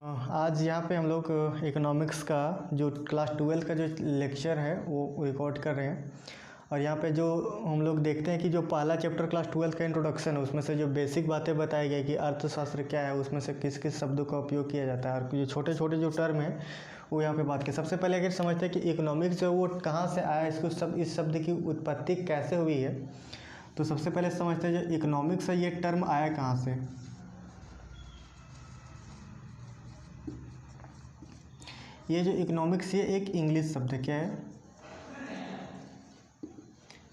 आज यहाँ पे हम लोग इकोनॉमिक्स का जो क्लास 12 का जो लेक्चर है वो रिकॉर्ड कर रहे हैं। और यहाँ पे जो हम लोग देखते हैं कि जो पहला चैप्टर क्लास 12 का इंट्रोडक्शन है उसमें से जो बेसिक बातें बताई गई कि अर्थशास्त्र क्या है, उसमें से किस किस शब्दों का उपयोग किया जाता है और जो छोटे छोटे जो टर्म है वो यहाँ पे बात की। सबसे पहले अगर समझते हैं कि इकोनॉमिक्स जो वो कहाँ से आया, इस शब्द की उत्पत्ति कैसे हुई है, तो सबसे पहले समझते हैं जो इकोनॉमिक्स है ये टर्म आया कहाँ से। ये जो इकोनॉमिक्स ये एक इंग्लिश शब्द है। क्या है?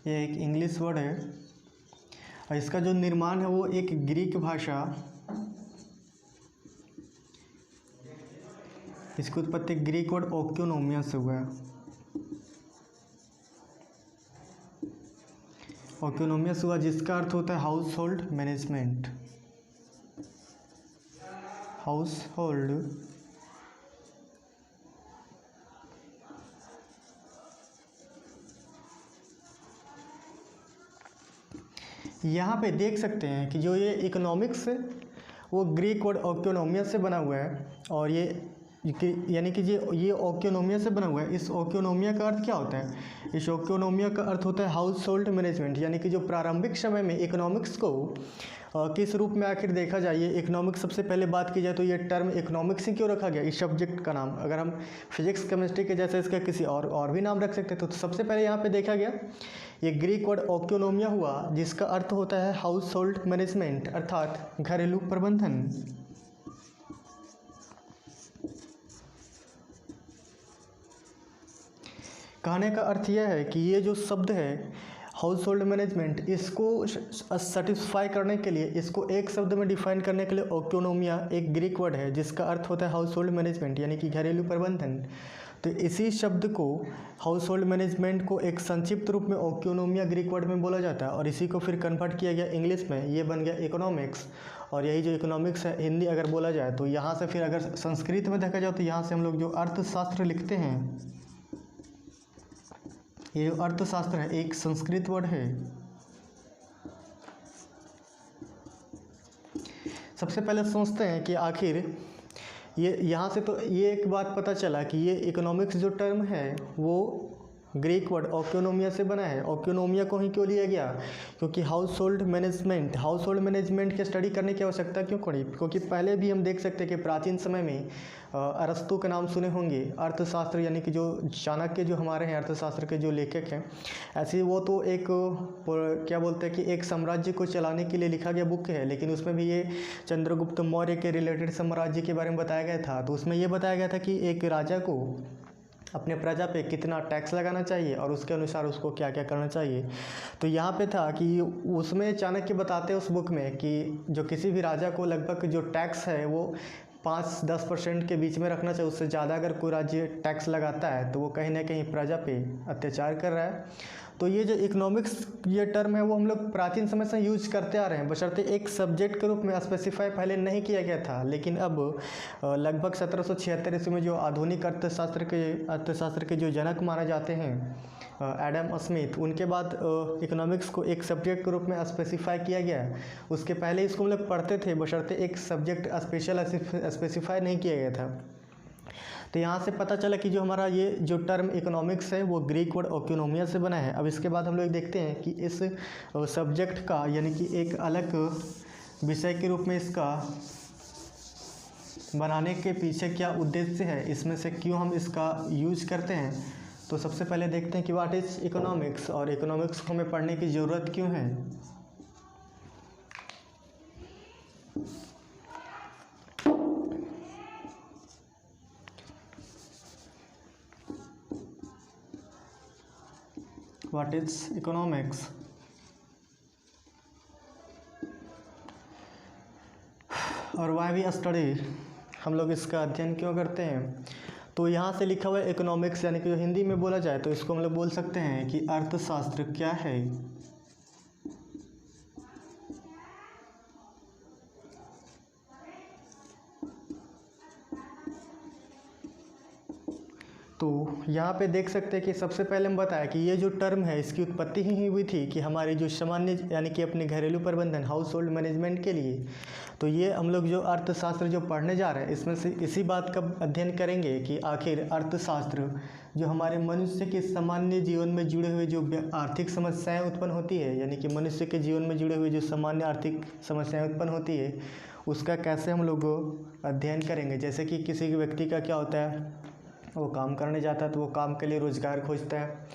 ये एक इंग्लिश वर्ड है और इसका जो निर्माण है वो एक ग्रीक भाषा, इसकी उत्पत्ति ग्रीक वर्ड ओक्योनोमिया से हुआ है। ओक्योनोमिया से हुआ जिसका अर्थ होता है house hold management. House hold यहाँ पे देख सकते हैं कि जो ये इकोनॉमिक्स है वो ग्रीक वर्ड ओक्योनोमिया से बना हुआ है और ये यानी कि ये ओक्योनोमिया से बना हुआ है। इस ओक्योनोमिया का अर्थ क्या होता है? इस ओक्योनोमिया का अर्थ होता है हाउस होल्ड मैनेजमेंट, यानी कि जो प्रारंभिक समय में इकोनॉमिक्स को किस रूप में आखिर देखा जाए। ये इकोनॉमिक्स सबसे पहले बात की जाए तो ये टर्म इकोनॉमिक्स ही क्यों रखा गया इस सब्जेक्ट का नाम? अगर हम फिजिक्स केमिस्ट्री के जैसे इसका किसी और भी नाम रख सकते तो सबसे पहले यहाँ पे देखा गया ये ग्रीक वर्ड ओक्योनोमिया हुआ जिसका अर्थ होता है हाउस होल्ड मैनेजमेंट अर्थात घरेलू प्रबंधन। कहने का अर्थ यह है कि ये जो शब्द है हाउस होल्ड मैनेजमेंट, इसको सेटिस्फाई करने के लिए, इसको एक शब्द में डिफाइन करने के लिए ओक्योनोमिया एक ग्रीक वर्ड है जिसका अर्थ होता है हाउस होल्ड मैनेजमेंट यानी कि घरेलू प्रबंधन। तो इसी शब्द को हाउस होल्ड मैनेजमेंट को एक संक्षिप्त रूप में ओक्योनोमिया ग्रीक वर्ड में बोला जाता है और इसी को फिर कन्वर्ट किया गया इंग्लिश में, ये बन गया इकोनॉमिक्स। और यही जो इकोनॉमिक्स है हिंदी अगर बोला जाए तो यहाँ से फिर अगर संस्कृत में देखा जाए तो यहाँ से हम लोग जो अर्थशास्त्र लिखते हैं, ये जो अर्थशास्त्र है एक संस्कृत वर्ड है। सबसे पहले सोचते हैं कि आखिर ये यहाँ से तो ये एक बात पता चला कि ये इकोनॉमिक्स जो टर्म है वो ग्रीक वर्ड ओक्योनोमिया से बना है। ओक्योनोमिया को ही क्यों लिया गया? क्योंकि हाउस होल्ड मैनेजमेंट की स्टडी करने की आवश्यकता क्यों पड़ी? क्योंकि पहले भी हम देख सकते हैं कि प्राचीन समय में अरस्तु का नाम सुने होंगे, अर्थशास्त्र यानी कि जो चाणक्य जो हमारे हैं अर्थशास्त्र के जो लेखक हैं, ऐसे वो तो एक क्या बोलते हैं कि एक साम्राज्य को चलाने के लिए लिखा गया बुक है, लेकिन उसमें भी ये चंद्रगुप्त मौर्य के रिलेटेड साम्राज्य के बारे में बताया गया था। तो उसमें ये बताया गया था कि एक राजा को अपने प्रजा पे कितना टैक्स लगाना चाहिए और उसके अनुसार उसको क्या क्या करना चाहिए। तो यहाँ पे था कि उसमें चाणक्य बताते हैं उस बुक में कि जो किसी भी राजा को लगभग जो टैक्स है वो 5-10% के बीच में रखना चाहिए। उससे ज़्यादा अगर कोई राज्य टैक्स लगाता है तो वो कहीं ना कहीं प्रजा पे अत्याचार कर रहा है। तो ये जो इकोनॉमिक्स ये टर्म है वो हम लोग प्राचीन समय से यूज करते आ रहे हैं, बशर्ते एक सब्जेक्ट के रूप में स्पेसिफाई पहले नहीं किया गया था। लेकिन अब लगभग 1776 ईस्वी में जो आधुनिक अर्थशास्त्र के जो जनक माने जाते हैं एडम स्मिथ, उनके बाद इकोनॉमिक्स को एक सब्जेक्ट के रूप में स्पेसिफाई किया गया। उसके पहले इसको हम लोग पढ़ते थे बशर्ते एक सब्जेक्ट स्पेशल स्पेसिफाई नहीं किया गया था। तो यहाँ से पता चला कि जो हमारा ये जो टर्म इकोनॉमिक्स है वो ग्रीक वर्ड ओक्योनोमिया से बना है। अब इसके बाद हम लोग देखते हैं कि इस सब्जेक्ट का यानी कि एक अलग विषय के रूप में इसका बनाने के पीछे क्या उद्देश्य है, इसमें से क्यों हम इसका यूज करते हैं। तो सबसे पहले देखते हैं कि व्हाट इज़ इकोनॉमिक्स और इकोनॉमिक्स को हमें पढ़ने की ज़रूरत क्यों है। What is economics? और वाई वी स्टडी, हम लोग इसका अध्ययन क्यों करते हैं। तो यहाँ से लिखा हुआ है इकोनॉमिक्स यानी कि जो हिंदी में बोला जाए तो इसको हम लोग बोल सकते हैं कि अर्थशास्त्र क्या है। तो यहाँ पे देख सकते हैं कि सबसे पहले हम बताया कि ये जो टर्म है इसकी उत्पत्ति ही हुई थी कि हमारी जो सामान्य यानी कि अपने घरेलू प्रबंधन हाउस होल्ड मैनेजमेंट के लिए। तो ये हम लोग जो अर्थशास्त्र जो पढ़ने जा रहे हैं इसमें से इसी बात का अध्ययन करेंगे कि आखिर अर्थशास्त्र जो हमारे मनुष्य के सामान्य जीवन में जुड़े हुए जो आर्थिक समस्याएं उत्पन्न होती है, यानी कि मनुष्य के जीवन में जुड़े हुए जो सामान्य आर्थिक समस्याएं उत्पन्न होती है उसका कैसे हम लोग अध्ययन करेंगे। जैसे कि किसी भी व्यक्ति का क्या होता है, वो काम करने जाता है तो वो काम के लिए रोज़गार खोजता है,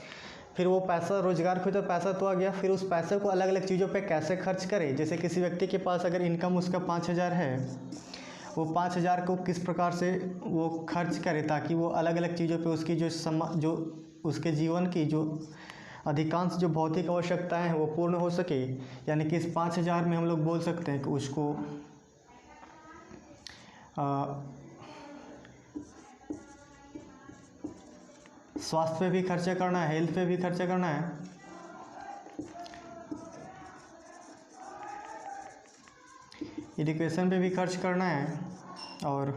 फिर वो पैसा रोज़गार खोजता, पैसा तो आ गया, फिर उस पैसे को अलग अलग चीज़ों पे कैसे खर्च करे। जैसे किसी व्यक्ति के पास अगर इनकम उसका 5,000 है, वो 5,000 को किस प्रकार से वो खर्च करे ताकि वो अलग अलग चीज़ों पे उसकी जो उसके जीवन की जो अधिकांश जो भौतिक आवश्यकताएं हैं वो पूर्ण हो सके। यानी कि इस 5,000 में हम लोग बोल सकते हैं कि उसको स्वास्थ्य पे भी खर्चा करना है, हेल्थ पे भी खर्चा करना है, एजुकेशन पे भी खर्च करना है और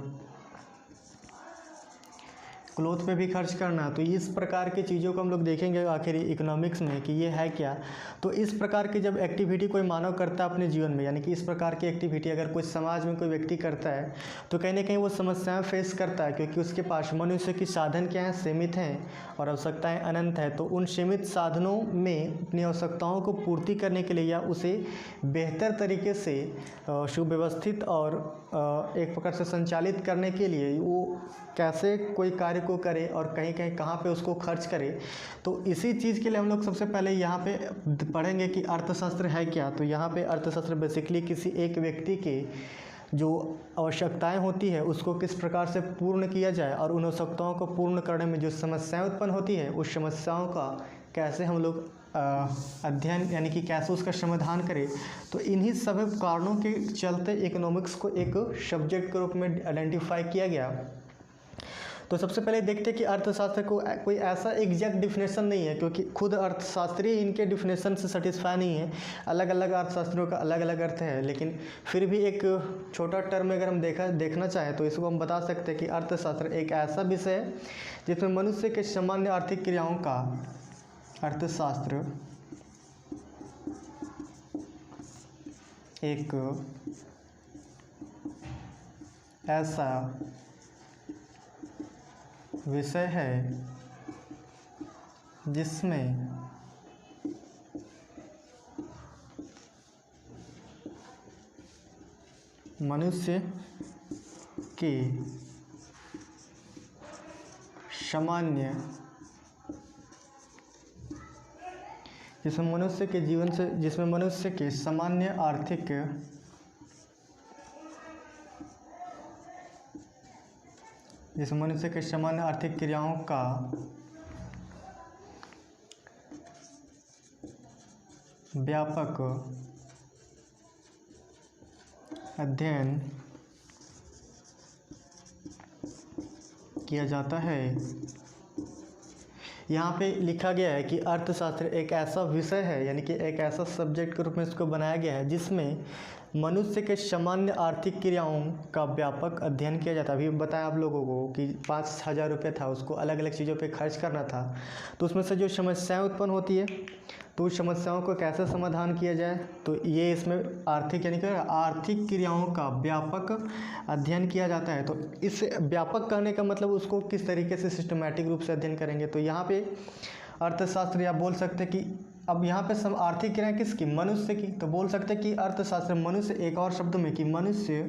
क्लोथ पे भी खर्च करना। तो इस प्रकार की चीज़ों को हम लोग देखेंगे आखिर इकोनॉमिक्स में कि ये है क्या। तो इस प्रकार की जब एक्टिविटी कोई मानव करता है अपने जीवन में, यानी कि इस प्रकार की एक्टिविटी अगर कोई समाज में कोई व्यक्ति करता है तो कहीं ना कहीं वो समस्याएं फेस करता है, क्योंकि उसके पास मनुष्य की साधन क्या हैं, सीमित हैं और आवश्यकताएं अनंत है। तो उन सीमित साधनों में अपनी आवश्यकताओं को पूर्ति करने के लिए या उसे बेहतर तरीके से सुव्यवस्थित और एक प्रकार से संचालित करने के लिए वो कैसे कोई कार्य को करे और कहीं कहीं कहाँ पे उसको खर्च करे। तो इसी चीज़ के लिए हम लोग सबसे पहले यहाँ पे पढ़ेंगे कि अर्थशास्त्र है क्या। तो यहाँ पे अर्थशास्त्र बेसिकली किसी एक व्यक्ति के जो आवश्यकताएं होती है उसको किस प्रकार से पूर्ण किया जाए और उन आवश्यकताओं को पूर्ण करने में जो समस्याएं उत्पन्न होती है उस समस्याओं का कैसे हम लोग अध्ययन यानी कि कैसे उसका समाधान करें। तो इन्हीं सभी कारणों के चलते इकोनॉमिक्स को एक सब्जेक्ट के रूप में आइडेंटिफाई किया गया। तो सबसे पहले देखते हैं कि अर्थशास्त्र को कोई ऐसा एग्जैक्ट डिफिनेशन नहीं है, क्योंकि खुद अर्थशास्त्री इनके डिफिनेशन से सेटिस्फाई नहीं है। अलग अलग अर्थशास्त्रियों का अलग अलग अर्थ है, लेकिन फिर भी एक छोटा टर्म अगर हम देखना चाहें तो इसको हम बता सकते हैं कि अर्थशास्त्र एक ऐसा विषय है जिसमें मनुष्य के सामान्य आर्थिक क्रियाओं का अर्थशास्त्र एक ऐसा विषय है जिसमें मनुष्य के सामान्य जिसमें मनुष्य के सामान्य आर्थिक क्रियाओं का व्यापक अध्ययन किया जाता है। यहाँ पे लिखा गया है कि अर्थशास्त्र एक ऐसा विषय है, यानी कि एक ऐसा सब्जेक्ट के रूप में इसको बनाया गया है जिसमें मनुष्य के सामान्य आर्थिक क्रियाओं का व्यापक अध्ययन किया जाता है। अभी बताया आप लोगों को कि 5,000 रुपये था, उसको अलग अलग चीज़ों पे खर्च करना था, तो उसमें से जो समस्याएं उत्पन्न होती है तो उस समस्याओं को कैसे समाधान किया जाए, तो ये इसमें आर्थिक यानी कि आर्थिक क्रियाओं का व्यापक अध्ययन किया जाता है। तो इस व्यापक कहने का मतलब उसको किस तरीके से सिस्टमैटिक रूप से अध्ययन करेंगे। तो यहाँ पे अर्थशास्त्र या बोल सकते कि अब यहाँ पे सब आर्थिक क्रियाएं किसकी, मनुष्य की, तो बोल सकते कि अर्थशास्त्र मनुष्य, एक और शब्द में कि मनुष्य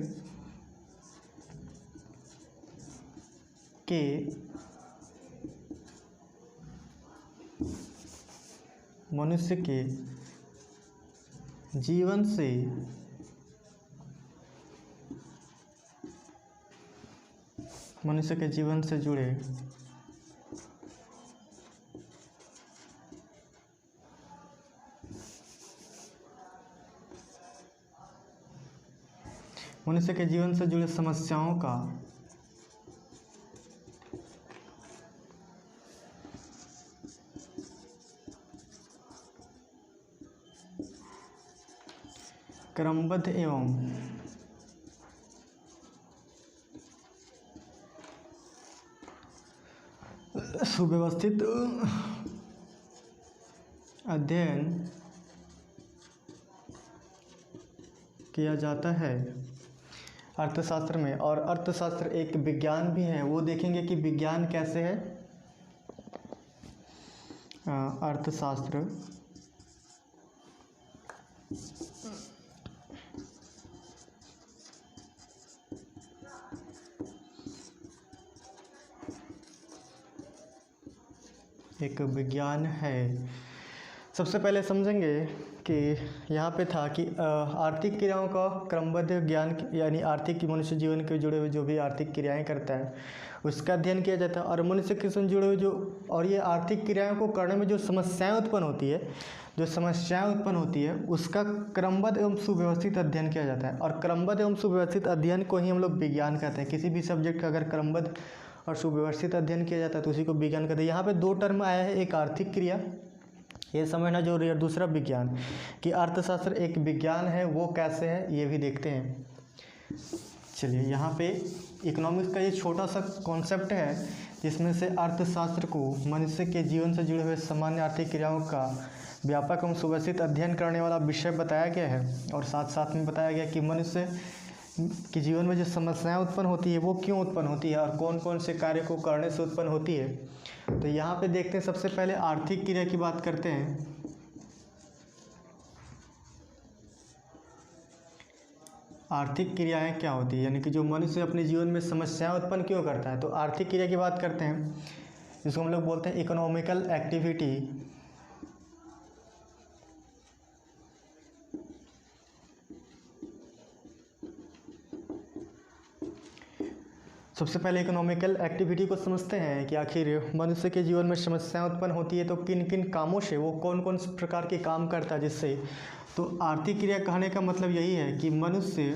के जीवन से जुड़े समस्याओं का क्रमबद्ध एवं सुव्यवस्थित अध्ययन किया जाता है अर्थशास्त्र में। और अर्थशास्त्र एक विज्ञान भी है, वो देखेंगे कि विज्ञान कैसे है। अर्थशास्त्र एक विज्ञान है। सबसे पहले समझेंगे कि यहाँ पे था कि आर्थिक क्रियाओं का क्रमबद्ध ज्ञान, यानी आर्थिक मनुष्य जीवन के जुड़े हुए जो भी आर्थिक क्रियाएं करता है उसका अध्ययन किया जाता है। और मनुष्य के संग जुड़े हुए जो और ये आर्थिक क्रियाओं को करने में जो समस्याएं उत्पन्न होती है उसका क्रमबद्ध एवं सुव्यवस्थित अध्ययन किया जाता है। और क्रमबद्ध एवं सुव्यवस्थित अध्ययन को ही हम लोग विज्ञान कहते हैं। किसी भी सब्जेक्ट का अगर क्रमबद्ध और सुव्यवस्थित अध्ययन किया जाता है तो उसी को विज्ञान कहते हैं। यहाँ पे दो टर्म आया है, एक आर्थिक क्रिया, ये समझना जरूरी है, दूसरा विज्ञान, कि अर्थशास्त्र एक विज्ञान है, वो कैसे है ये भी देखते हैं। चलिए, यहाँ पे इकोनॉमिक्स का ये छोटा सा कॉन्सेप्ट है जिसमें से अर्थशास्त्र को मनुष्य के जीवन से जुड़े हुए सामान्य आर्थिक क्रियाओं का व्यापक एवं सुव्यवस्थित अध्ययन करने वाला विषय बताया गया है। और साथ साथ में बताया गया कि मनुष्य के जीवन में जो समस्याएं उत्पन्न होती है वो क्यों उत्पन्न होती है और कौन कौन से कार्य को करने से उत्पन्न होती है। तो यहाँ पे देखते हैं, सबसे पहले आर्थिक क्रिया की बात करते हैं। आर्थिक क्रियाएं क्या होती है, यानी कि जो मनुष्य अपने जीवन में समस्याएं उत्पन्न क्यों करता है। तो आर्थिक क्रिया की बात करते हैं, जिसको हम लोग बोलते हैं इकोनॉमिकल एक्टिविटी। सबसे पहले इकोनॉमिकल एक्टिविटी को समझते हैं कि आखिर मनुष्य के जीवन में समस्याएं उत्पन्न होती है तो किन किन कामों से, वो कौन कौन प्रकार के काम करता है जिससे। तो आर्थिक क्रिया कहने का मतलब यही है कि मनुष्य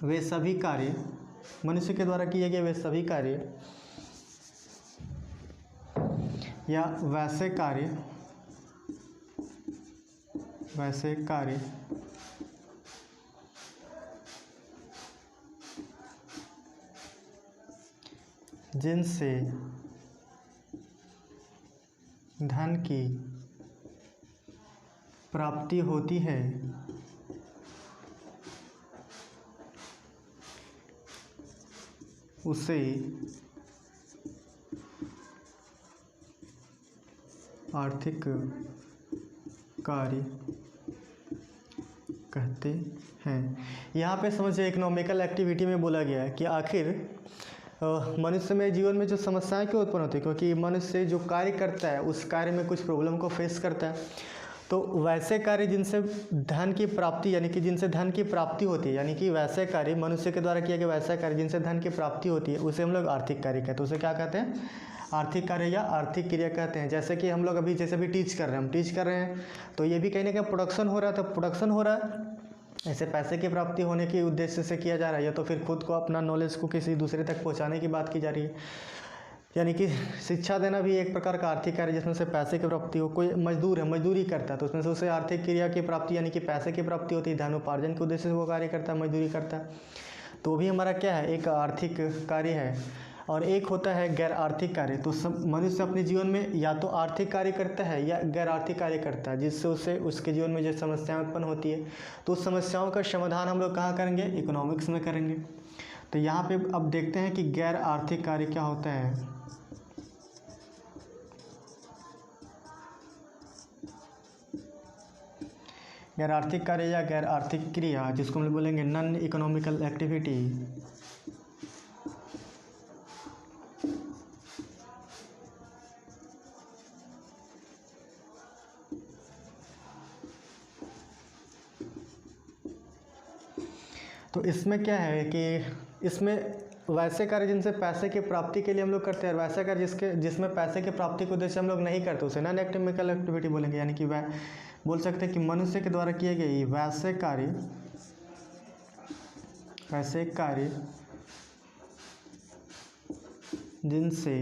वे सभी कार्य, मनुष्य के द्वारा किए गए वे सभी कार्य या वैसे कार्य जिनसे धन की प्राप्ति होती है उसे आर्थिक कार्य कहते हैं। यहाँ पे समझिए, इकोनॉमिकल एक्टिविटी में बोला गया है कि आखिर मनुष्य में जीवन में जो समस्याएं क्यों उत्पन्न होती है, क्योंकि मनुष्य जो कार्य करता है उस कार्य में कुछ प्रॉब्लम को फेस करता है। तो वैसे कार्य जिनसे धन की प्राप्ति, यानी कि जिनसे धन की प्राप्ति होती है, यानी कि वैसे कार्य मनुष्य के द्वारा किया गया वैसा कार्य जिनसे धन की प्राप्ति होती है उसे हम लोग आर्थिक कार्य कहते हैं। उसे क्या कहते हैं? आर्थिक कार्य या आर्थिक क्रिया कहते हैं। जैसे कि हम लोग अभी जैसे भी टीच कर रहे हैं तो ये भी कहीं ना कहीं प्रोडक्शन हो रहा है। तो प्रोडक्शन हो रहा है, ऐसे पैसे की प्राप्ति होने के उद्देश्य से किया जा रहा है, या तो फिर खुद को अपना नॉलेज को किसी दूसरे तक पहुंचाने की बात की जा रही है। यानी कि शिक्षा देना भी एक प्रकार का आर्थिक कार्य जिसमें से पैसे की प्राप्ति हो। कोई मजदूर है, मजदूरी करता है तो उसमें से उसे आर्थिक क्रिया की प्राप्ति यानी कि पैसे की प्राप्ति होती है। धन उपार्जन के उद्देश्य से वो कार्य करता है, मजदूरी करता है। तो भी हमारा क्या है, एक आर्थिक कार्य है। और एक होता है गैर आर्थिक कार्य। तो सब मनुष्य अपने जीवन में या तो आर्थिक कार्य करता है या गैर आर्थिक कार्य करता है, जिससे उसे उसके जीवन में जो समस्याएं उत्पन्न होती है तो उस समस्याओं का समाधान हम लोग कहाँ करेंगे? इकोनॉमिक्स में करेंगे। तो यहाँ पे अब देखते हैं कि गैर आर्थिक कार्य क्या होता है। गैर आर्थिक कार्य या गैर आर्थिक क्रिया, जिसको हम लोग बोलेंगे नॉन इकोनॉमिकल एक्टिविटी। तो इसमें क्या है कि इसमें वैसे कार्य जिनसे पैसे की प्राप्ति के लिए हम लोग करते हैं, और वैसा कार्य जिसमें पैसे की प्राप्ति के उद्देश्य हम लोग नहीं करते उसे नॉन इकोनॉमिकल एक्टिविटी बोलेंगे। यानी कि वह बोल सकते हैं कि मनुष्य के द्वारा किए गए वैसे कार्य जिनसे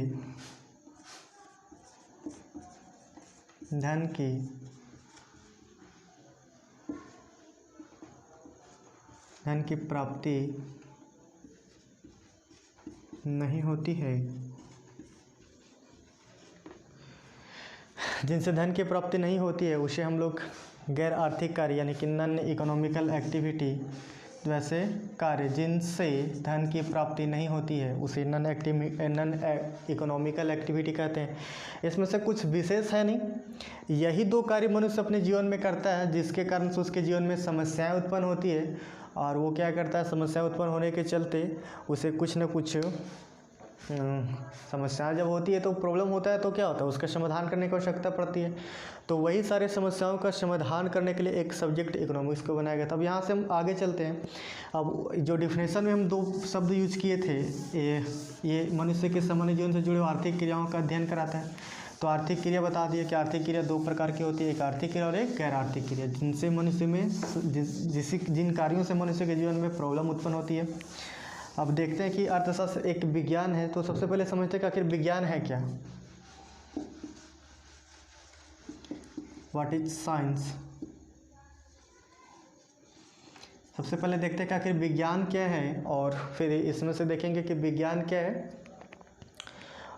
धन की प्राप्ति नहीं होती है जिनसे धन की प्राप्ति नहीं होती है उसे हम लोग गैर आर्थिक कार्य यानी कि नॉन इकोनॉमिकल एक्टिविटी, वैसे कार्य जिनसे धन की प्राप्ति नहीं होती है उसे नॉन इकोनॉमिकल एक्टिविटी कहते हैं। इसमें से कुछ विशेष है नहीं, यही दो कार्य मनुष्य अपने जीवन में करता है जिसके कारण से उसके जीवन में समस्याएं उत्पन्न होती है। और वो क्या करता है, समस्या उत्पन्न होने के चलते उसे कुछ न कुछ समस्या जब होती है तो प्रॉब्लम होता है तो क्या होता है, उसका समाधान करने की आवश्यकता पड़ती है। तो वही सारे समस्याओं का समाधान करने के लिए एक सब्जेक्ट इकोनॉमिक्स को बनाया गया था। अब यहाँ से हम आगे चलते हैं। अब जो डिफिनेशन में हम दो शब्द यूज किए थे, ये मनुष्य के सामान्य जीवन से जुड़े आर्थिक क्रियाओं का अध्ययन कराता है। तो आर्थिक क्रिया बता दिए कि आर्थिक क्रिया दो प्रकार की होती है, एक आर्थिक क्रिया और एक गैर आर्थिक क्रिया, जिनसे मनुष्य में जिन कार्यों से मनुष्य के जीवन में प्रॉब्लम उत्पन्न होती है। अब देखते हैं कि अर्थशास्त्र एक विज्ञान है। तो सबसे पहले समझते हैं कि आखिर विज्ञान है क्या, व्हाट इज साइंस। सबसे पहले देखते हैं कि आखिर विज्ञान क्या है, और फिर इसमें से देखेंगे कि विज्ञान क्या है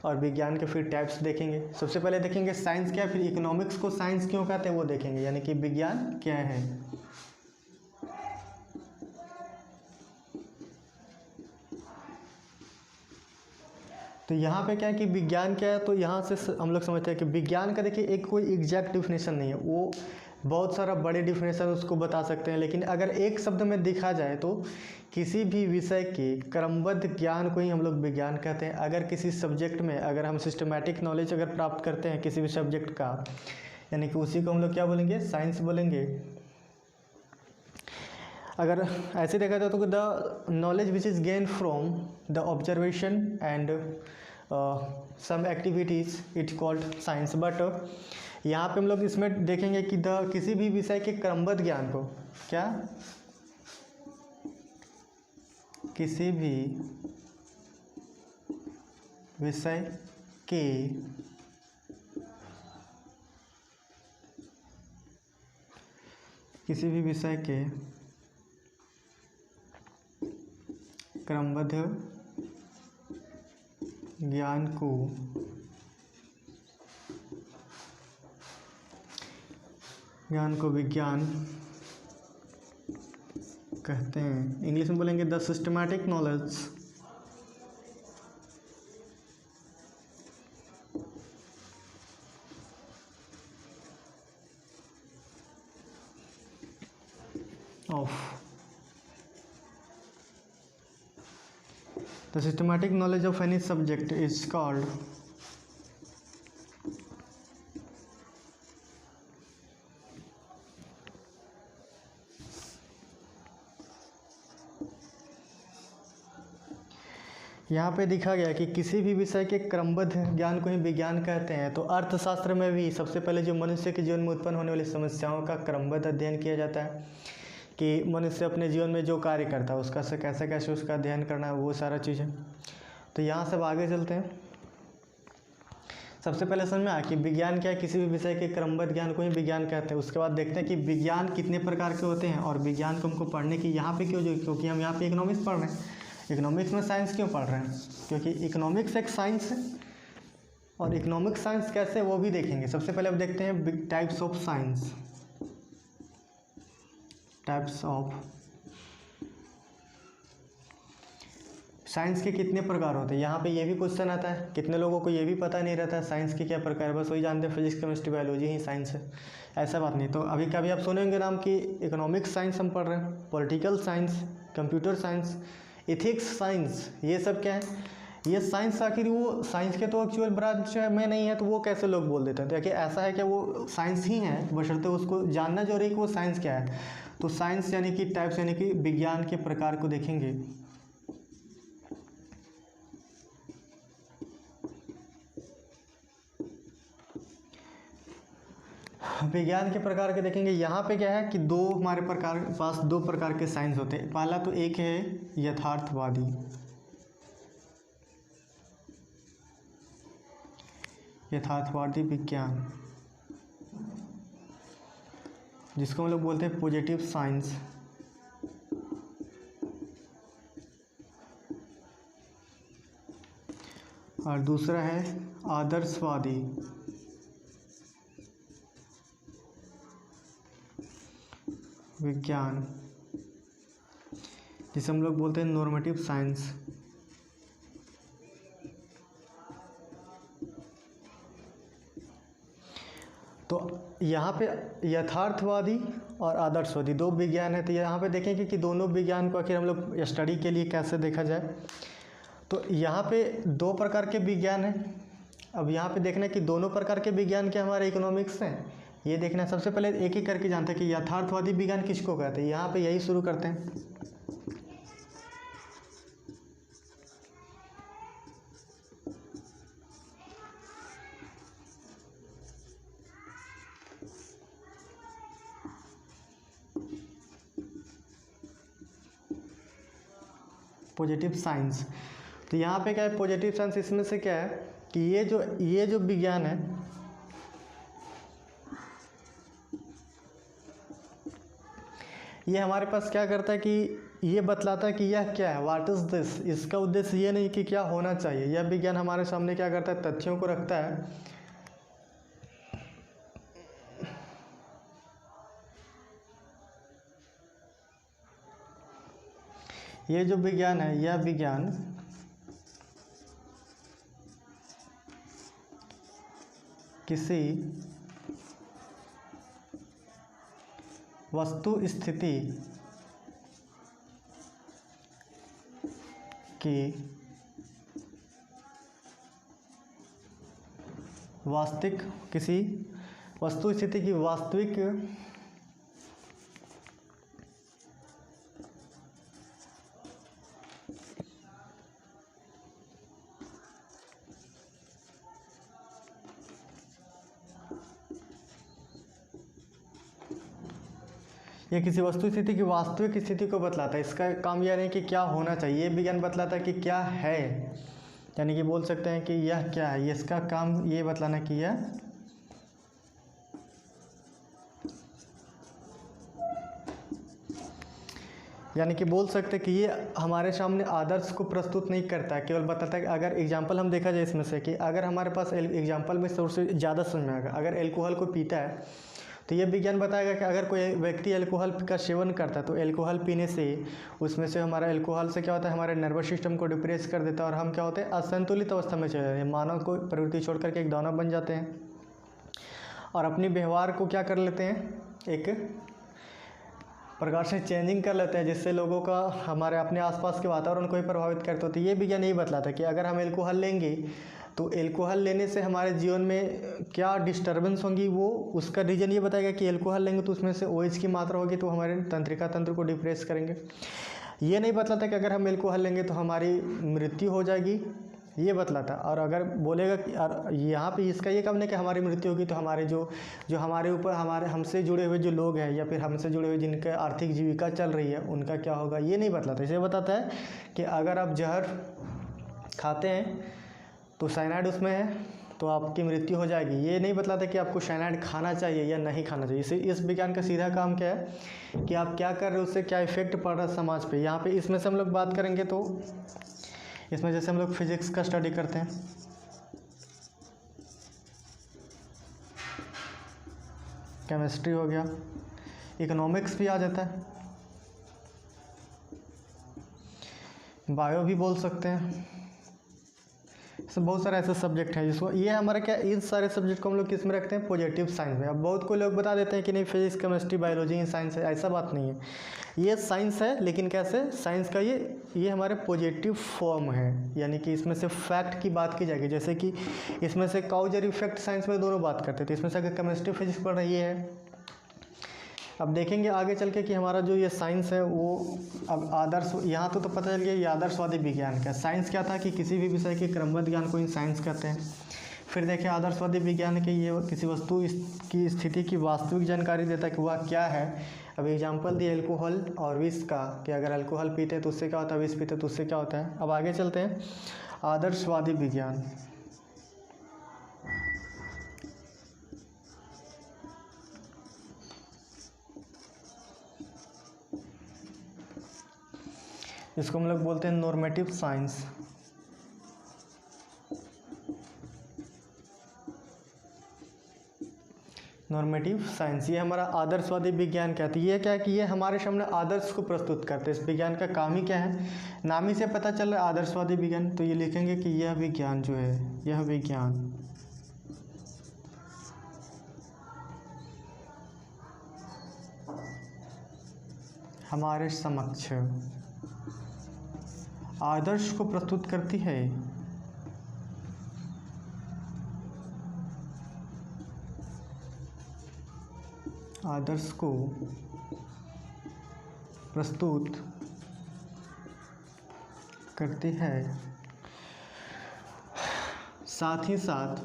और विज्ञान के फिर टाइप्स देखेंगे। सबसे पहले देखेंगे साइंस क्या है, फिर इकोनॉमिक्स को साइंस क्यों कहते हैं वो देखेंगे, यानी कि विज्ञान क्या है। तो यहाँ पे क्या है कि विज्ञान क्या है, तो यहाँ से हम लोग समझते हैं कि विज्ञान का देखिए एक कोई एग्जैक्ट डिफिनेशन नहीं है, वो बहुत सारा बड़े डिफिनेशन उसको बता सकते हैं। लेकिन अगर एक शब्द में देखा जाए तो किसी भी विषय के क्रमबद्ध ज्ञान को ही हम लोग विज्ञान कहते हैं। अगर किसी सब्जेक्ट में अगर हम सिस्टमैटिक नॉलेज अगर प्राप्त करते हैं किसी भी सब्जेक्ट का, यानी कि उसी को हम लोग क्या बोलेंगे, साइंस बोलेंगे। अगर ऐसे देखा जाए तो the knowledge which is gain from the observation and some activities it called science. But यहाँ पे हम लोग इसमें देखेंगे कि द किसी भी विषय के क्रमबद्ध ज्ञान को, क्या, किसी भी विषय के क्रमबद्ध ज्ञान को विज्ञान कहते हैं। इंग्लिश में बोलेंगे the systematic knowledge of The systematic knowledge of any subject is called यहाँ पे दिखा गया कि किसी भी विषय के क्रमबद्ध ज्ञान को ही विज्ञान कहते हैं। तो अर्थशास्त्र में भी सबसे पहले जो मनुष्य के जीवन में उत्पन्न होने वाली समस्याओं का क्रमबद्ध अध्ययन किया जाता है कि मनुष्य अपने जीवन में जो कार्य करता है उसका से कैसे कैसे उसका अध्ययन करना है, वो सारा चीज़ है। तो यहाँ से आगे चलते हैं। सबसे पहले समझ में आया कि विज्ञान क्या है, किसी भी विषय के क्रमबद्ध ज्ञान को ही विज्ञान कहते हैं। उसके बाद देखते हैं कि विज्ञान कितने प्रकार के होते हैं और विज्ञान को हमको पढ़ने की यहाँ पे क्यों, क्योंकि हम यहाँ पे इकोनॉमिक्स पढ़ रहे हैं। इकोनॉमिक्स में साइंस क्यों पढ़ रहे हैं, क्योंकि इकोनॉमिक्स एक साइंस है और इकोनॉमिक साइंस कैसे वो भी देखेंगे। सबसे पहले अब देखते हैं types of science. Types of science के कितने प्रकार होते हैं, यहाँ पे ये भी क्वेश्चन आता है। कितने लोगों को ये भी पता नहीं रहता है साइंस के क्या प्रकार है, बस वही जानते हैं फिजिक्स केमिस्ट्री बायोलॉजी ही साइंस है, ऐसा बात नहीं। तो अभी कभी आप सुनेंगे नाम कि इकोनॉमिक्स साइंस हम पढ़ रहे हैं, political science, computer science, ethics science, ये सब क्या है, ये साइंस आखिर वो साइंस के तो एक्चुअल ब्रांच में नहीं है, तो वो कैसे लोग बोल देते हैं। देखिए ऐसा है कि वो साइंस ही है, बशर्ते उसको जानना जरूरी है कि वो साइंस क्या है। तो साइंस यानी कि टाइप्स यानी कि विज्ञान के प्रकार को देखेंगे। विज्ञान के प्रकार के देखेंगे। यहाँ पे क्या है कि दो हमारे पास दो प्रकार के साइंस होते हैं। पहला तो एक है यथार्थवादी, यथार्थवादी विज्ञान, जिसको हम लोग बोलते हैं पॉजिटिव साइंस। और दूसरा है आदर्शवादी, विज्ञान, जिसे हम लोग बोलते हैं नॉर्मेटिव साइंस। तो यहाँ पे यथार्थवादी और आदर्शवादी दो विज्ञान है। तो यहाँ पे देखेंगे कि दोनों विज्ञान को आखिर हम लोग स्टडी के लिए कैसे देखा जाए। तो यहाँ पे दो प्रकार के विज्ञान हैं। अब यहाँ पे देखना है कि दोनों प्रकार के विज्ञान के हमारे इकोनॉमिक्स हैं, ये देखना है। सबसे पहले एक एक करके जानते हैं कि यथार्थवादी विज्ञान किसको कहते हैं। यहाँ पे यही शुरू करते हैं। Positive science. तो यहाँ पे क्या है, पॉजिटिव साइंस, इसमें से क्या है कि ये जो विज्ञान है, ये हमारे पास क्या करता है कि ये बतलाता है कि यह क्या है, व्हाट इज़ दिस। इसका उद्देश्य ये नहीं कि क्या होना चाहिए। यह विज्ञान हमारे सामने क्या करता है, तथ्यों को रखता है। ये जो विज्ञान है, यह विज्ञान किसी वस्तु स्थिति की वास्तविक, किसी वस्तु स्थिति की वास्तविक ये किसी वस्तु स्थिति की वास्तविक स्थिति को बतलाता है। इसका काम यह नहीं कि क्या होना चाहिए, ये विज्ञान बतलाता है कि क्या है। यानी कि बोल सकते हैं कि यह क्या है, ये इसका काम ये बतलाना कि यह यानी कि बोल सकते हैं कि ये हमारे सामने आदर्श को प्रस्तुत नहीं करता है, केवल बताता है कि अगर एग्जाम्पल हम देखा जाए इसमें से कि अगर हमारे पास एग्जाम्पल में सबसे ज़्यादा समझ में आएगा, अगर एल्कोहल को पीता है तो ये विज्ञान बताएगा कि अगर कोई व्यक्ति एल्कोहल का सेवन करता है तो एल्कोहल पीने से उसमें से हमारा एल्कोहल से क्या होता है, हमारे नर्वस सिस्टम को डिप्रेस कर देता है और हम क्या होते हैं, असंतुलित अवस्था में चले जाते हैं। मानव को प्रवृत्ति छोड़ करके एक दानव बन जाते हैं और अपनी व्यवहार को क्या कर लेते हैं, एक प्रकार से चेंजिंग कर लेते हैं, जिससे लोगों का हमारे अपने आसपास के वातावरण को ही प्रभावित करते होते हैं। ये विज्ञान यही बतलाता है कि अगर हम एल्कोहल लेंगे तो एल्कोहल लेने से हमारे जीवन में क्या डिस्टर्बेंस होंगी, वो उसका रीज़न ये बताएगा कि एल्कोहल लेंगे तो उसमें से OH की मात्रा होगी तो हमारे तंत्रिका तंत्र को डिप्रेस करेंगे। ये नहीं बतलाता कि अगर हम एल्कोहल लेंगे तो हमारी मृत्यु हो जाएगी, ये बतलाता। और अगर बोलेगा कि और यहाँ पे इसका ये काम नहीं कि हमारी मृत्यु होगी तो हमारे जो हमारे ऊपर हमसे जुड़े हुए जो लोग हैं या फिर हमसे जुड़े हुए जिनका आर्थिक जीविका चल रही है उनका क्या होगा, ये नहीं बतलाता। इसे बताता है कि अगर आप जहर खाते हैं तो साइनाइड उसमें है तो आपकी मृत्यु हो जाएगी। ये नहीं बतलाता कि आपको साइनाइड खाना चाहिए या नहीं खाना चाहिए। इस विज्ञान का सीधा काम क्या है कि आप क्या कर रहे हो, उससे क्या इफेक्ट पड़ रहा है समाज पे। यहाँ पे इसमें से हम लोग बात करेंगे तो इसमें जैसे हम लोग फिजिक्स का स्टडी करते हैं, केमिस्ट्री हो गया, इकोनॉमिक्स भी आ जाता है, बायो भी बोल सकते हैं। इसमें बहुत सारे ऐसे सब्जेक्ट हैं जिसको ये हमारे क्या, इन सारे सब्जेक्ट को हम लोग किस में रखते हैं, पॉजिटिव साइंस में। अब बहुत को लोग बता देते हैं कि नहीं फिजिक्स केमिस्ट्री बायोलॉजी साइंस है, ऐसा बात नहीं है। ये साइंस है लेकिन कैसे, साइंस का ये हमारे पॉजिटिव फॉर्म है। यानी कि इसमें से फैक्ट की बात की जाएगी, जैसे कि इसमें से काउजर इफेक्ट साइंस में दोनों बात करते थे। इसमें से अगर केमिस्ट्री फिजिक्स पढ़ रही है। अब देखेंगे आगे चल के कि हमारा जो ये साइंस है वो अब आदर्श, यहाँ तो पता चल गया ये आदर्शवादी विज्ञान का। साइंस क्या था कि किसी भी विषय के क्रमबद्ध ज्ञान को ही साइंस कहते हैं। फिर देखें आदर्शवादी विज्ञान के ये किसी वस्तु की स्थिति की वास्तविक जानकारी देता है कि वह क्या है। अब एग्जाम्पल दिए एल्कोहल और विष का कि अगर अल्कोहल पीते हैं तो उससे क्या होता है, विष पीते हैं तो उससे क्या होता है। अब आगे चलते हैं आदर्शवादी विज्ञान। इसको हम लोग बोलते हैं नॉर्मेटिव साइंस। नॉर्मेटिव साइंस, ये हमारा आदर्शवादी विज्ञान कहते हैं। ये क्या है कि ये हमारे सामने आदर्श को प्रस्तुत करते हैं। इस विज्ञान का काम ही क्या है, नाम ही से पता चल रहा है आदर्शवादी विज्ञान। तो ये लिखेंगे कि यह विज्ञान जो है, यह विज्ञान हमारे समक्ष आदर्श को प्रस्तुत करती है, आदर्श को प्रस्तुत करती है, साथ ही साथ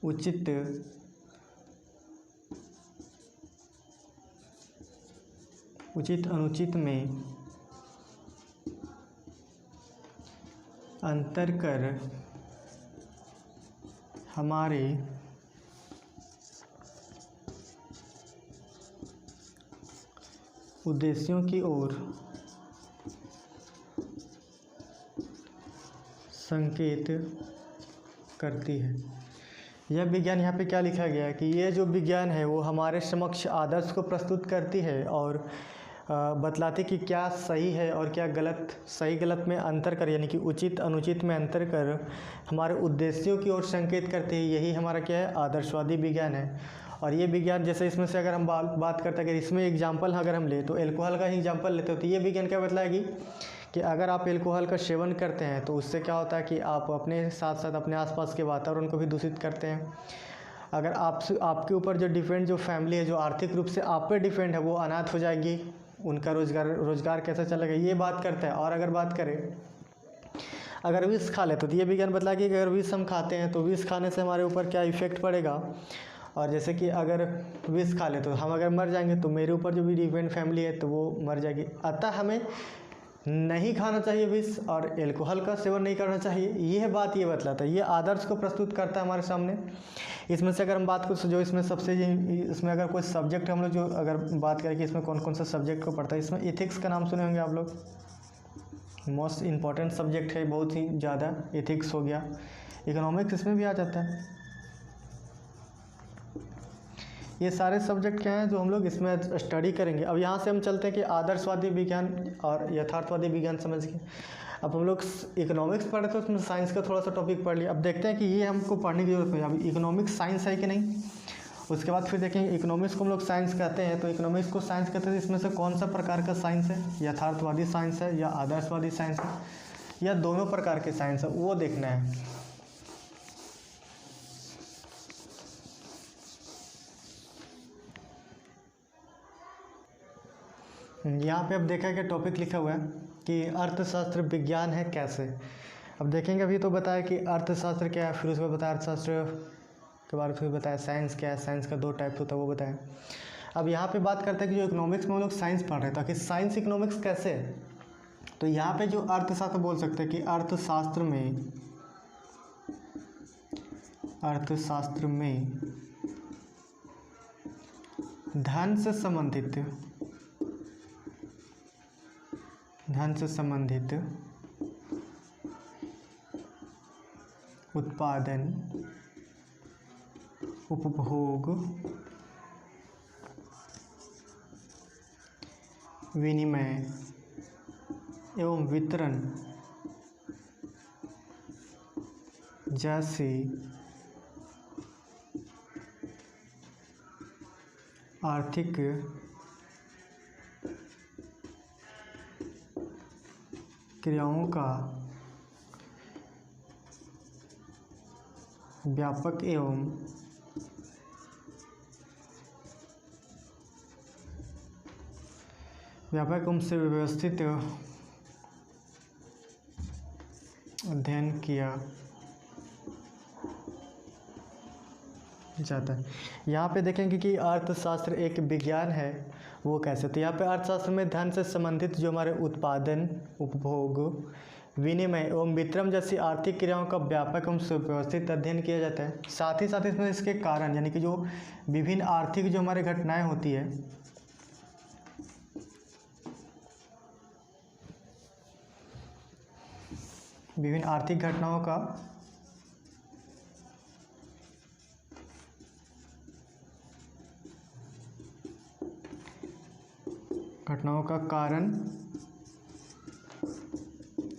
उचित अनुचित में अंतर कर हमारे उद्देश्यों की ओर संकेत करती है। यह विज्ञान, यहाँ पे क्या लिखा गया है कि ये जो विज्ञान है वो हमारे समक्ष आदर्श को प्रस्तुत करती है और बतलाती कि क्या सही है और क्या गलत, सही गलत में अंतर कर, यानी कि उचित अनुचित में अंतर कर हमारे उद्देश्यों की ओर संकेत करती है। यही हमारा क्या है, आदर्शवादी विज्ञान है। और ये विज्ञान, जैसे इसमें से अगर हम बात करते हैं, अगर इसमें एग्जाम्पल अगर हम ले तो एल्कोहल का ही एग्जाम्पल लेते हो, तो ये विज्ञान क्या बतलाएगी कि अगर आप एल्कोहल का सेवन करते हैं तो उससे क्या होता है कि आप अपने साथ साथ अपने आसपास के वातावरण को भी दूषित करते हैं। अगर आपके ऊपर जो डिपेंड जो फैमिली है, जो आर्थिक रूप से आप पे डिपेंड है, वो अनाथ हो जाएगी, उनका रोज़गार कैसे चलेगा, ये बात करता है। और अगर बात करें अगर विष खा ले तो ये विज्ञान बतलाएगी कि अगर विष हम खाते हैं तो विष खाने से हमारे ऊपर क्या इफ़ेक्ट पड़ेगा। और जैसे कि अगर विष खा ले तो हम अगर मर जाएंगे तो मेरे ऊपर जो भी डिपेंड फैमिली है तो वो मर जाएगी। अतः हमें नहीं खाना चाहिए विष और एल्कोहल का सेवन नहीं करना चाहिए। यह बात ये बतलाता है, ये आदर्श को प्रस्तुत करता है हमारे सामने। इसमें से अगर हम बात करें तो जो इसमें सबसे, इसमें अगर कोई सब्जेक्ट हम लोग जो अगर बात करें कि इसमें कौन कौन सा सब्जेक्ट को पढ़ता है, इसमें एथिक्स का नाम सुने होंगे आप लोग। मोस्ट इम्पॉर्टेंट सब्जेक्ट है, बहुत ही ज़्यादा। एथिक्स हो गया, इकोनॉमिक्स इसमें भी आ जाता है। ये सारे सब्जेक्ट क्या हैं जो हम लोग इसमें स्टडी करेंगे। अब यहाँ से हम चलते हैं कि आदर्शवादी विज्ञान और यथार्थवादी विज्ञान समझ के। अब हम लोग इकोनॉमिक्स पढ़े तो उसमें साइंस का थोड़ा सा टॉपिक पढ़ लिया। अब देखते हैं कि ये हमको पढ़ने की जरूरत नहीं। अब इकोनॉमिक्स साइंस है कि नहीं, उसके बाद फिर देखेंगे इकोनॉमिक्स को हम लोग साइंस कहते हैं, तो इकोनॉमिक्स को साइंस कहते हैं। इसमें से कौन सा प्रकार का साइंस है, यथार्थवादी साइंस है या आदर्शवादी साइंस है या दोनों प्रकार के साइंस है, वो देखना है। यहाँ पे अब देखा कि टॉपिक लिखा हुआ है कि अर्थशास्त्र विज्ञान है कैसे। अब देखेंगे, अभी तो बताया कि अर्थशास्त्र क्या है, फिर उसके बाद बताया अर्थशास्त्र के बारे में, फिर बताया साइंस क्या है, साइंस का 2 टाइप होता है वो बताया। अब यहाँ पे बात करते हैं कि जो इकोनॉमिक्स में हम लोग साइंस पढ़ रहे हैं, ताकि साइंस इकोनॉमिक्स कैसे है। तो यहाँ पे जो अर्थशास्त्र बोल सकते हैं कि अर्थशास्त्र में धन से संबंधित उत्पादन, उपभोग, विनिमय एवं वितरण जैसी आर्थिक क्रियाओं का व्यापक एवं सुव्यवस्थित अध्ययन किया जाता है। यहाँ पे देखेंगे कि अर्थशास्त्र एक विज्ञान है, वो कैसे। तो यहाँ पे अर्थशास्त्र में धन से संबंधित जो हमारे उत्पादन, उपभोग, विनिमय एवं वितरण जैसी आर्थिक क्रियाओं का व्यापक एवं सुव्यवस्थित अध्ययन किया जाता है। साथ ही साथ इसमें इसके कारण, यानी कि जो विभिन्न आर्थिक जो हमारे घटनाएं होती है, विभिन्न आर्थिक घटनाओं का कारण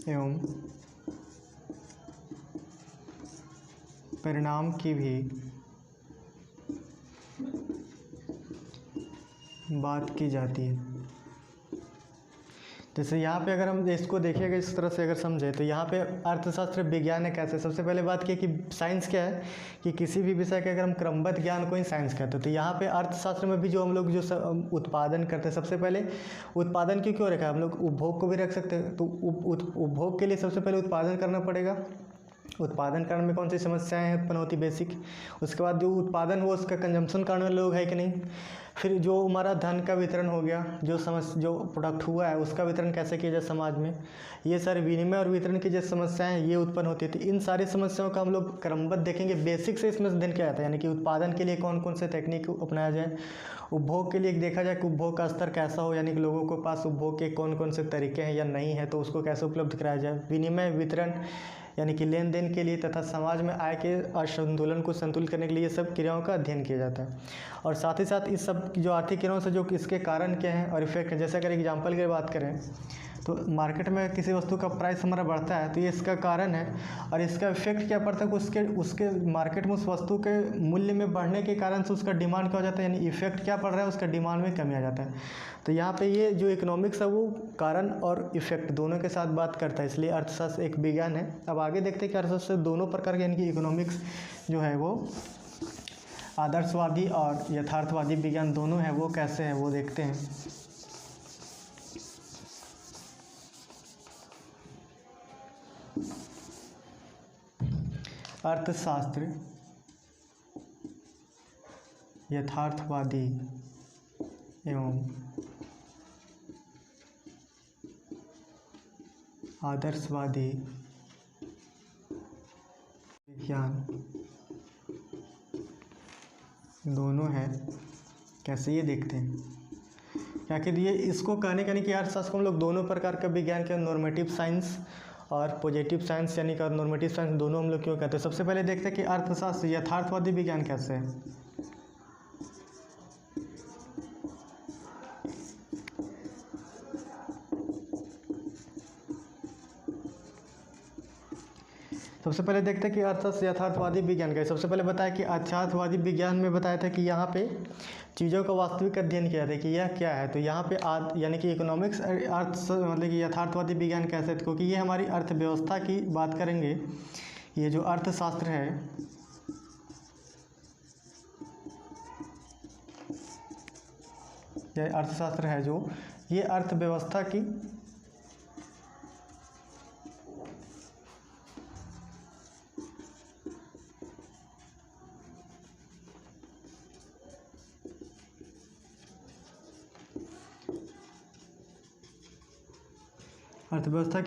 एवं परिणाम की भी बात की जाती है। जैसे यहाँ पे अगर हम इसको देखिएगा, इस तरह से अगर समझे तो यहाँ पे अर्थशास्त्र विज्ञान है कैसे। सबसे पहले बात की कि साइंस क्या है कि किसी भी विषय के अगर हम क्रमबद्ध ज्ञान को ही साइंस कहते हैं। तो यहाँ पे अर्थशास्त्र में भी जो हम लोग जो उत्पादन करते हैं, सबसे पहले उत्पादन क्यों रखा है, हम लोग उपभोग को भी रख सकते हैं। तो उपभोग के लिए सबसे पहले उत्पादन करना पड़ेगा। उत्पादन करने में कौन सी समस्याएं उत्पन्न होती बेसिक, उसके बाद जो उत्पादन हो उसका कंजम्पशन करने वाले लोग है कि नहीं, फिर जो हमारा धन का वितरण हो गया, जो प्रोडक्ट हुआ है उसका वितरण कैसे किया जाए समाज में, ये सारे विनिमय और वितरण की जो समस्याएं हैं ये उत्पन्न होती थी। इन सारी समस्याओं का हम लोग क्रमबद्ध देखेंगे, बेसिक से इसमें अध्ययन किया जाता है। यानी कि उत्पादन के लिए कौन कौन से तकनीक अपनाया जाए, उपभोग के लिए देखा जाए कि उपभोग का स्तर कैसा हो, यानी कि लोगों के पास उपभोग के कौन कौन से तरीके हैं या नहीं है तो उसको कैसे उपलब्ध कराया जाए, विनिमय वितरण यानी कि लेन देन के लिए, तथा समाज में आय के असंतुलन को संतुलित करने के लिए ये सब क्रियाओं का अध्ययन किया जाता है। और साथ ही साथ इस सब जो आर्थिक क्रियाओं से जो इसके कारण क्या हैं और इफेक्ट हैं, जैसे अगर एग्जाम्पल की बात करें तो मार्केट में किसी वस्तु का प्राइस हमारा बढ़ता है तो ये इसका कारण है, और इसका इफेक्ट क्या पड़ता है कि उसके मार्केट में उस वस्तु के मूल्य में बढ़ने के कारण से उसका डिमांड क्या हो जाता है, यानी इफेक्ट क्या पड़ रहा है, उसका डिमांड में कमी आ जाता है। तो यहाँ पे ये जो इकोनॉमिक्स है वो कारण और इफेक्ट दोनों के साथ बात करता है, इसलिए अर्थशास्त्र एक विज्ञान है। अब आगे देखते हैं कि अर्थशास्त्र दोनों प्रकार के यानी कि इकोनॉमिक्स जो है वो आदर्शवादी और यथार्थवादी विज्ञान दोनों है वो कैसे हैं वो देखते हैं। अर्थशास्त्र यथार्थवादी एवं आदर्शवादी विज्ञान दोनों है कैसे ये देखते हैं। क्या कि ये इसको कहने कि अर्थशास्त्र को हम लोग दोनों प्रकार का विज्ञान के नॉर्मेटिव साइंस और पॉजिटिव साइंस यानी कि नॉर्मेटिव साइंस दोनों हम लोग क्यों कहते हैं। सबसे पहले देखते हैं कि अर्थशास्त्र यथार्थवादी विज्ञान कैसे है। सबसे पहले देखते हैं कि अर्थशास्त्र यथार्थवादी विज्ञान का है। सबसे पहले बताया कि यथार्थवादी विज्ञान में बताया था कि यहाँ पे चीज़ों का वास्तविक अध्ययन किया था कि यह क्या है। तो यहाँ पे यानी कि इकोनॉमिक्स मतलब कि यथार्थवादी विज्ञान कैसे, क्योंकि ये हमारी अर्थव्यवस्था की बात करेंगे। ये जो अर्थशास्त्र है यह अर्थशास्त्र है जो ये अर्थव्यवस्था की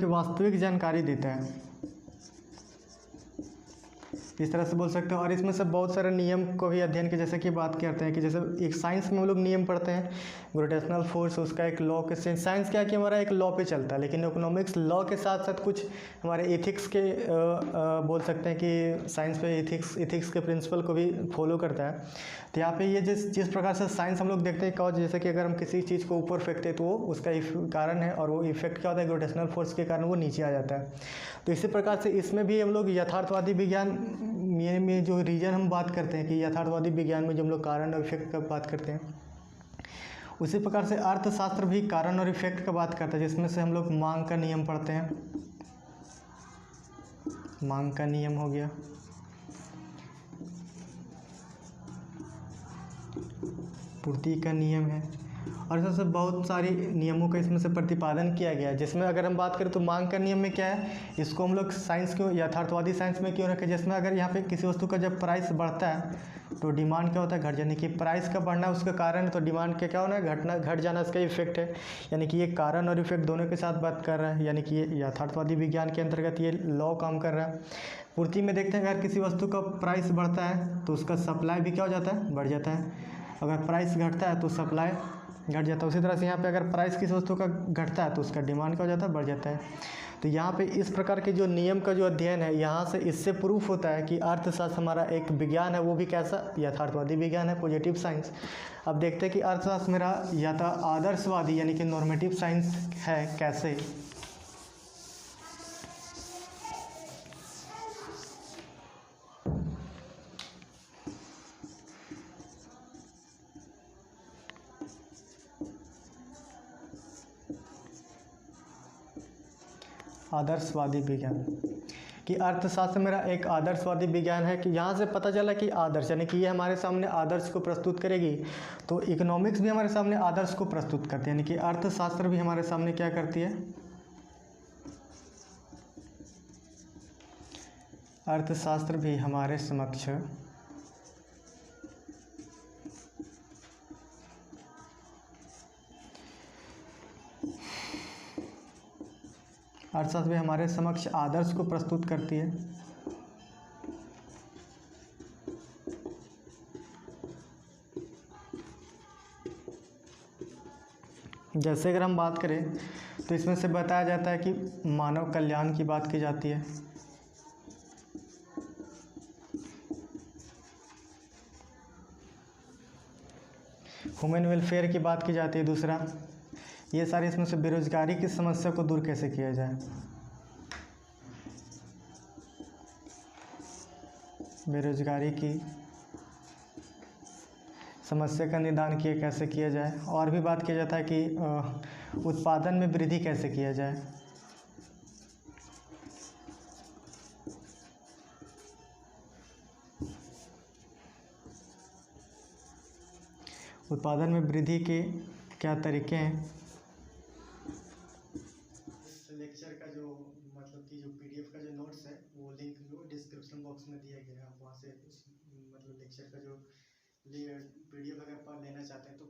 वास्तविक जानकारी देता है, इस तरह से बोल सकते हैं। और इसमें से बहुत सारे नियम को भी अध्ययन के जैसे कि बात करते हैं कि जैसे एक साइंस में हम लोग नियम पढ़ते हैं ग्रेविटेशनल फोर्स, उसका एक लॉ के साइंस क्या है कि हमारा एक लॉ पे चलता है, लेकिन इकोनॉमिक्स लॉ के साथ साथ कुछ हमारे एथिक्स के बोल सकते हैं कि साइंस पे एथिक्स के प्रिंसिपल को भी फॉलो करता है। तो यहाँ पे ये जिस प्रकार से साइंस हम लोग देखते हैं कॉज, जैसे कि अगर हम किसी चीज़ को ऊपर फेंकते हैं तो वो उसका कारण है, और वो इफेक्ट क्या होता है ग्रेविटेशनल फोर्स के कारण वो नीचे आ जाता है। तो इसी प्रकार से इसमें भी हम लोग यथार्थवादी विज्ञान में जो रीजन हम बात करते हैं कि यथार्थवादी विज्ञान में जो हम लोग कारण और इफेक्ट का बात करते हैं, उसी प्रकार से अर्थशास्त्र भी कारण और इफेक्ट का बात करता है, जिसमें से हम लोग मांग का नियम पढ़ते हैं। मांग का नियम हो गया, पूर्ति का नियम है, और इसमें से बहुत सारे नियमों का इसमें से प्रतिपादन किया गया है। जिसमें अगर हम बात करें तो मांग का नियम में क्या है, इसको हम लोग साइंस क्यों यथार्थवादी साइंस में क्यों रखें, जिसमें अगर यहाँ पे किसी वस्तु का जब प्राइस बढ़ता है तो डिमांड क्या होता है घट जाने की, प्राइस का बढ़ना उसका कारण, तो डिमांड का क्या होना है घट जाना, इसका इफेक्ट है। यानी कि ये कारण और इफेक्ट दोनों के साथ बात कर रहा है, यानी कि ये यथार्थवादी विज्ञान के अंतर्गत ये लॉ काम कर रहा है। पूर्ति में देखते हैं अगर किसी वस्तु का प्राइस बढ़ता है तो उसका सप्लाई भी क्या हो जाता है बढ़ जाता है, अगर प्राइस घटता है तो सप्लाई घट जाता है। उसी तरह से यहाँ पे अगर प्राइस किसी वस्तु का घटता है तो उसका डिमांड क्या हो जाता है बढ़ जाता है। तो यहाँ पे इस प्रकार के जो नियम का जो अध्ययन है, यहाँ से इससे प्रूफ होता है कि अर्थशास्त्र हमारा एक विज्ञान है, वो भी कैसा, यथार्थवादी विज्ञान है, पॉजिटिव साइंस। अब देखते हैं कि अर्थशास्त्र मेरा आदर्शवादी यानी कि नॉर्मेटिव साइंस है कैसे। आदर्शवादी विज्ञान कि अर्थशास्त्र मेरा एक आदर्शवादी विज्ञान है, कि यहाँ से पता चला कि आदर्श यानी कि ये हमारे सामने आदर्श को प्रस्तुत करेगी, तो इकोनॉमिक्स भी हमारे सामने आदर्श को प्रस्तुत करती है, यानी कि अर्थशास्त्र भी हमारे सामने क्या करती है, अर्थशास्त्र भी हमारे समक्ष अर्थशास्त्र भी हमारे समक्ष आदर्श को प्रस्तुत करती है। जैसे अगर हम बात करें तो इसमें से बताया जाता है कि मानव कल्याण की बात की जाती है, ह्यूमन वेलफेयर की बात की जाती है। दूसरा, ये सारे इसमें से बेरोजगारी की समस्या को दूर कैसे किया जाए, बेरोजगारी की समस्या का निदान किए कैसे किया जाए। और भी बात किया जाता है कि उत्पादन में वृद्धि कैसे किया जाए, उत्पादन में वृद्धि के क्या तरीके हैं। इस लेक्चर का जो मतलब कि जो पीडीएफ का जो नोट्स है वो लिंक जो डिस्क्रिप्शन बॉक्स में दिया गया है, आप वहाँ से उस मतलब लेक्चर का जो पीडीएफ अगर आप लेना चाहते हैं तो